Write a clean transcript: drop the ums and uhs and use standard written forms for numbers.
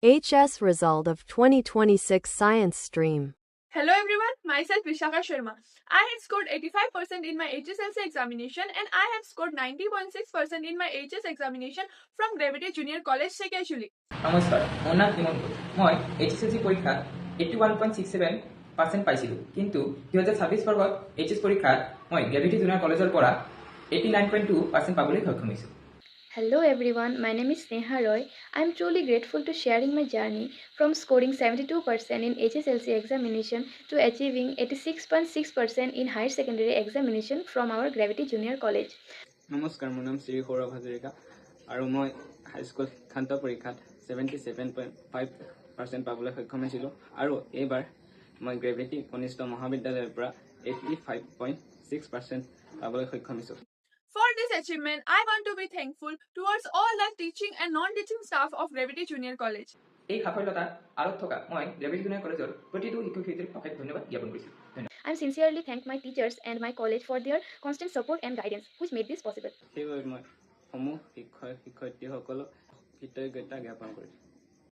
HS result of 2026 science stream. Hello everyone, myself Vishaka Sharma. I had scored 85% in my HSLC examination and I have scored 90.6% in my HS examination from Gravity Junior College, Shekeshuli. নমস্কাৰ মোৰ নাম হিমন্ত মই HSLC পৰীক্ষাত 81.67% পাইছিলোঁ কিন্তু 2026 বৰ্ষত HS পৰীক্ষাত মই গ্ৰেভিটি জুনিয়ৰ কলেজৰ পৰা 89.2% পাবলৈ সক্ষম হৈছোঁ। Hello everyone, my name is Sneha Roy. I am truly grateful to sharing my journey from scoring 72% in HSLC examination to achieving 86.6% in higher secondary examination from our Gravity Junior College. নমস্কাৰ মোৰ নাম শ্ৰী সৌৰভ হাজৰিকা আৰু মই high school শিক্ষান্ত পৰীক্ষাত 77.5% পাবলৈ সক্ষম হৈছিলোঁ আৰু এইবাৰ মই গ্ৰেভিটি কনিষ্ঠ মহাবিদ্যালয়ৰ পৰা 85.6% পাবলৈ সক্ষম হৈছোঁ। For this achievement, I want to be thankful towards all the teaching and non-teaching staff of Gravity Junior College. এই সাফল্যতাৰ আঁৰত থকা মই গ্ৰেভিটি জুনিয়ৰ কলেজৰ প্ৰতিটো শিক্ষক-শিক্ষয়িত্ৰীক অশেষ ধন্যবাদ জ্ঞাপন কৰিছোঁ। I am sincerely thank my teachers and my college for their constant support and guidance which made this possible. সেইবাবে মই সমূহ শিক্ষক-শিক্ষয়িত্ৰীসকলক কৃতজ্ঞতা জ্ঞাপন কৰিছোঁ।